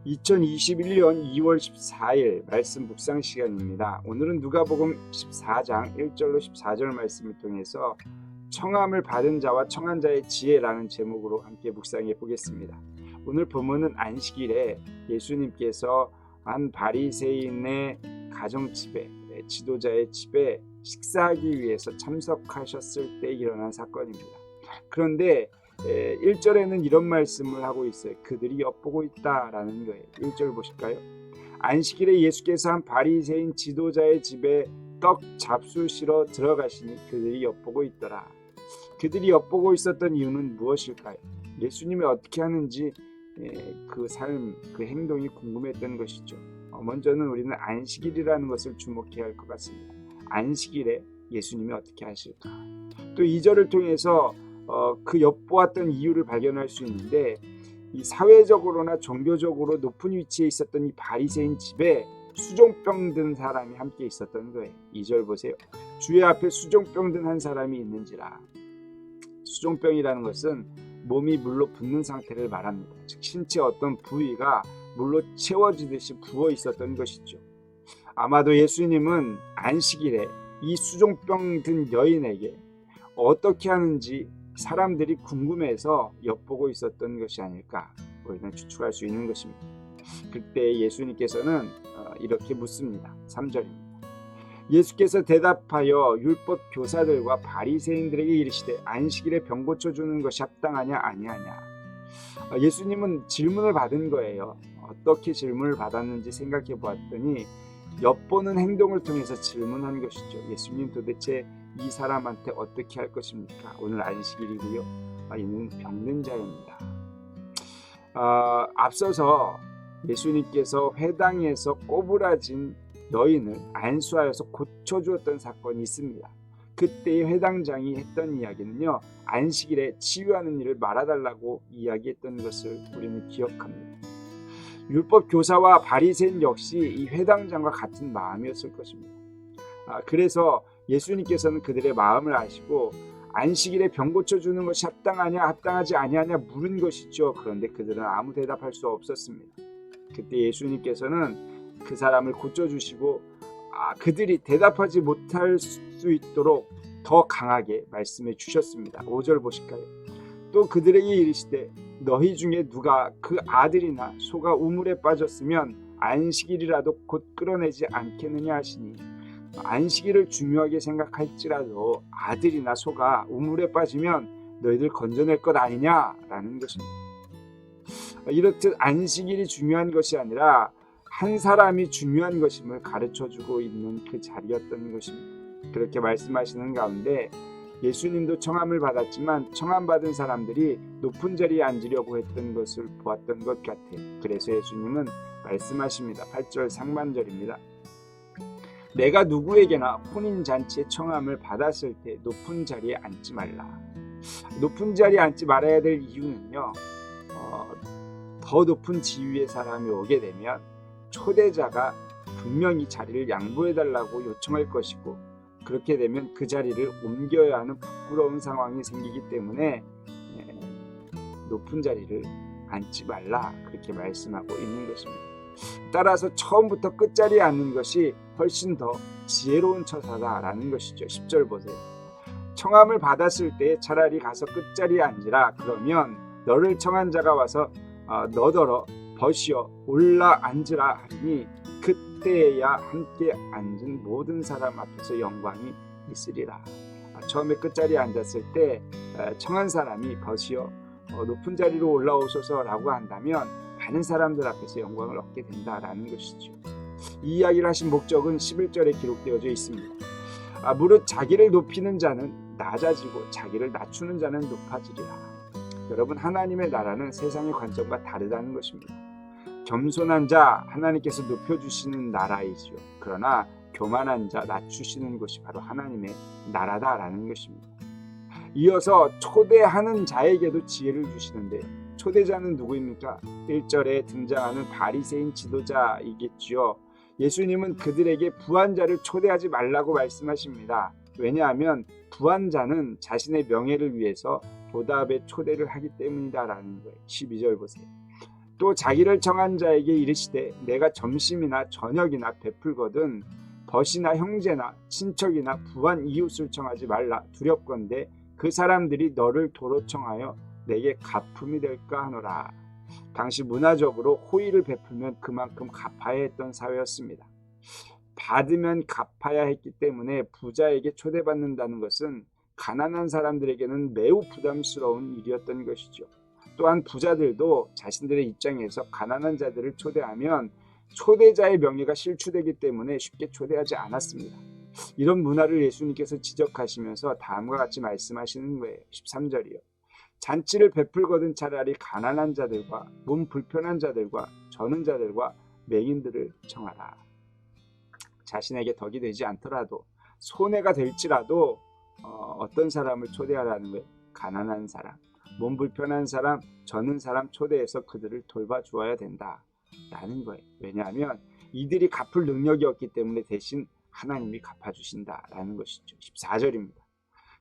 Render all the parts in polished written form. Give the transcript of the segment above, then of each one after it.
2021년 2월 14일 말씀 묵상 시간입니다. 오늘은 누가복음 14장 1절로 14절 말씀을 통해서 청함을 받은 자와 청한 자의 지혜라는 제목으로 함께 묵상해 보겠습니다. 오늘 본문은 안식일에 예수님께서 한 바리새인의 가정집에, 지도자의 집에 식사하기 위해서 참석하셨을 때 일어난 사건입니다. 그런데 1절에는 이런 말씀을 하고 있어요. 그들이 엿보고 있다라는 거예요. 1절 보실까요? 안식일에 예수께서 한 바리새인 지도자의 집에 떡 잡수시러 들어가시니 그들이 엿보고 있더라. 그들이 엿보고 있었던 이유는 무엇일까요? 예수님이 어떻게 하는지 그 삶, 그 행동이 궁금했던 것이죠. 먼저는 우리는 안식일이라는 것을 주목해야 할 것 같습니다. 안식일에 예수님이 어떻게 하실까? 또 2절을 통해서 그 엿보았던 이유를 발견할 수 있는데, 이 사회적으로나 종교적으로 높은 위치에 있었던 이 바리새인 집에 수종병 든 사람이 함께 있었던 거예요. 2절 보세요. 주의 앞에 수종병 든 한 사람이 있는지라. 수종병이라는 것은 몸이 물로 붓는 상태를 말합니다. 즉 신체 어떤 부위가 물로 채워지듯이 부어 있었던 것이죠. 아마도 예수님은 안식일에 이 수종병 든 여인에게 어떻게 하는지 사람들이 궁금해서 엿보고 있었던 것이 아닐까 우리는 추측할 수 있는 것입니다. 그때 예수님께서는 이렇게 묻습니다. 3절입니다. 예수께서 대답하여 율법 교사들과 바리새인들에게 이르시되 안식일에 병 고쳐주는 것이 합당하냐 아니하냐. 예수님은 질문을 받은 거예요. 어떻게 질문을 받았는지 생각해 보았더니 엿보는 행동을 통해서 질문한 것이죠. 예수님 도대체 이 사람한테 어떻게 할 것입니까? 오늘 안식일이고요. 이는 병든 자입니다. 앞서서 예수님께서 회당에서 꼬부라진 여인을 안수하여서 고쳐주었던 사건이 있습니다. 그때의 회당장이 했던 이야기는요, 안식일에 치유하는 일을 말아달라고 이야기했던 것을 우리는 기억합니다. 율법 교사와 바리새인 역시 이 회당장과 같은 마음이었을 것입니다. 그래서 예수님께서는 그들의 마음을 아시고 안식일에 병 고쳐주는 것이 합당하냐 합당하지 아니하냐 물은 것이죠. 그런데 그들은 아무 대답할 수 없었습니다. 그때 예수님께서는 그 사람을 고쳐주시고 그들이 대답하지 못할 수 있도록 더 강하게 말씀해 주셨습니다. 5절 보실까요? 또 그들에게 이르시되 너희 중에 누가 그 아들이나 소가 우물에 빠졌으면 안식일이라도 곧 끌어내지 않겠느냐 하시니, 안식일을 중요하게 생각할지라도 아들이나 소가 우물에 빠지면 너희들 건져낼 것 아니냐라는 것입니다. 이렇듯 안식일이 중요한 것이 아니라 한 사람이 중요한 것임을 가르쳐주고 있는 그 자리였던 것입니다. 그렇게 말씀하시는 가운데 예수님도 청함을 받았지만 청함받은 사람들이 높은 자리에 앉으려고 했던 것을 보았던 것 같아요. 그래서 예수님은 말씀하십니다. 8절 상반절입니다. 내가 누구에게나 혼인잔치에 청함을 받았을 때 높은 자리에 앉지 말라. 높은 자리에 앉지 말아야 될 이유는요, 더 높은 지위의 사람이 오게 되면 초대자가 분명히 자리를 양보해달라고 요청할 것이고, 그렇게 되면 그 자리를 옮겨야 하는 부끄러운 상황이 생기기 때문에 높은 자리를 앉지 말라, 그렇게 말씀하고 있는 것입니다. 따라서 처음부터 끝자리에 앉는 것이 훨씬 더 지혜로운 처사다라는 것이죠. 10절 보세요. 청함을 받았을 때 차라리 가서 끝자리에 앉으라. 그러면 너를 청한 자가 와서 너더러 벗이어 올라 앉으라 하니 그때야 함께 앉은 모든 사람 앞에서 영광이 있으리라. 처음에 끝자리에 앉았을 때 청한 사람이 벗이어 높은 자리로 올라오소서라고 한다면 많은 사람들 앞에서 영광을 얻게 된다라는 것이죠. 이 이야기를 하신 목적은 11절에 기록되어져 있습니다. 무릇 자기를 높이는 자는 낮아지고 자기를 낮추는 자는 높아지리라. 여러분, 하나님의 나라는 세상의 관점과 다르다는 것입니다. 겸손한 자 하나님께서 높여주시는 나라이지요. 그러나 교만한 자 낮추시는 것이 바로 하나님의 나라다라는 것입니다. 이어서 초대하는 자에게도 지혜를 주시는데요. 초대자는 누구입니까? 1절에 등장하는 바리새인 지도자이겠지요. 예수님은 그들에게 부한자를 초대하지 말라고 말씀하십니다. 왜냐하면 부한자는 자신의 명예를 위해서 보답의 초대를 하기 때문이다라는 거예요. 12절 보세요. 또 자기를 청한 자에게 이르시되 내가 점심이나 저녁이나 베풀거든 벗이나 형제나 친척이나 부한 이웃을 청하지 말라. 두렵건대 그 사람들이 너를 도로 청하여 내게 갚음이 될까 하노라. 당시 문화적으로 호의를 베풀면 그만큼 갚아야 했던 사회였습니다. 받으면 갚아야 했기 때문에 부자에게 초대받는다는 것은 가난한 사람들에게는 매우 부담스러운 일이었던 것이죠. 또한 부자들도 자신들의 입장에서 가난한 자들을 초대하면 초대자의 명예가 실추되기 때문에 쉽게 초대하지 않았습니다. 이런 문화를 예수님께서 지적하시면서 다음과 같이 말씀하시는 거예요. 13절이요. 잔치를 베풀거든 차라리 가난한 자들과 몸 불편한 자들과 저는 자들과 맹인들을 청하라. 자신에게 덕이 되지 않더라도 손해가 될지라도 어떤 사람을 초대하라는 거예요. 가난한 사람, 몸 불편한 사람, 저는 사람 초대해서 그들을 돌봐주어야 된다라는 거예요. 왜냐하면 이들이 갚을 능력이 없기 때문에 대신 하나님이 갚아주신다라는 것이죠. 14절입니다.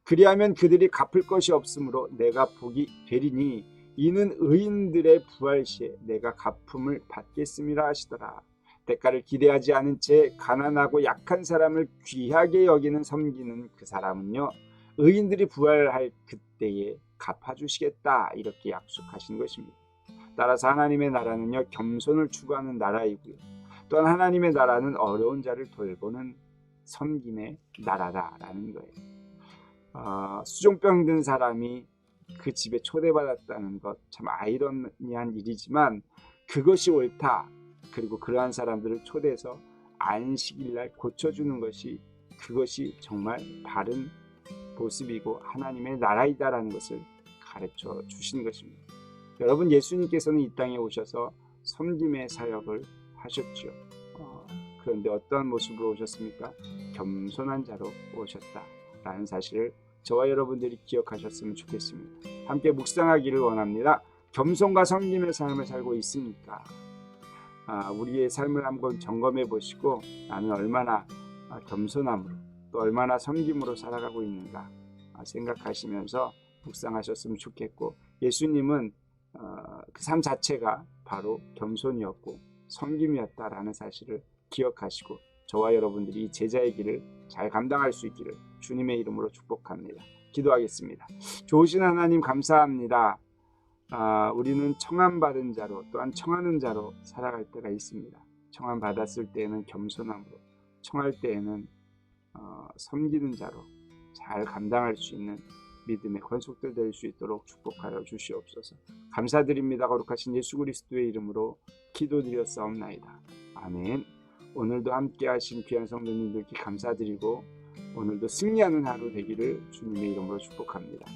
그리하면 그들이 갚을 것이 없으므로 내가 복이 되리니 이는 의인들의 부활 시에 내가 갚음을 받겠음이라 하시더라. 대가를 기대하지 않은 채 가난하고 약한 사람을 귀하게 여기는 섬기는 그 사람은요, 의인들이 부활할 그때에 갚아주시겠다 이렇게 약속하신 것입니다. 따라서 하나님의 나라는요, 겸손을 추구하는 나라이고요. 또한 하나님의 나라는 어려운 자를 돌보는 섬김의 나라다라는 거예요. 수종병 든 사람이 그 집에 초대받았다는 것 참 아이러니한 일이지만 그것이 옳다. 그리고 그러한 사람들을 초대해서 안식일날 고쳐주는 것이 그것이 정말 바른 모습이고 하나님의 나라이다라는 것을 가르쳐 주신 것입니다. 여러분, 예수님께서는 이 땅에 오셔서 섬김의 사역을 하셨죠. 그런데 어떤 모습으로 오셨습니까? 겸손한 자로 오셨다라는 사실을 저와 여러분들이 기억하셨으면 좋겠습니다. 함께 묵상하기를 원합니다. 겸손과 섬김의 삶을 살고 있습니까? 우리의 삶을 한번 점검해 보시고 나는 얼마나 겸손함으로 또 얼마나 섬김으로 살아가고 있는가 생각하시면서 묵상하셨으면 좋겠고, 예수님은 그 삶 자체가 바로 겸손이었고 섬김이었다라는 사실을 기억하시고 저와 여러분들이 이 제자의 길을 잘 감당할 수 있기를 주님의 이름으로 축복합니다. 기도하겠습니다. 좋으신 하나님 감사합니다. 우리는 청함받은 자로 또한 청하는 자로 살아갈 때가 있습니다. 청함받았을 때에는 겸손함으로, 청할 때에는 섬기는 자로 잘 감당할 수 있는 믿음의 권속들 될 수 있도록 축복하여 주시옵소서. 감사드립니다. 거룩하신 예수 그리스도의 이름으로 기도드렸사옵나이다. 아멘. 오늘도 함께 하신 귀한 성도님들께 감사드리고 오늘도 승리하는 하루 되기를 주님의 이름으로 축복합니다.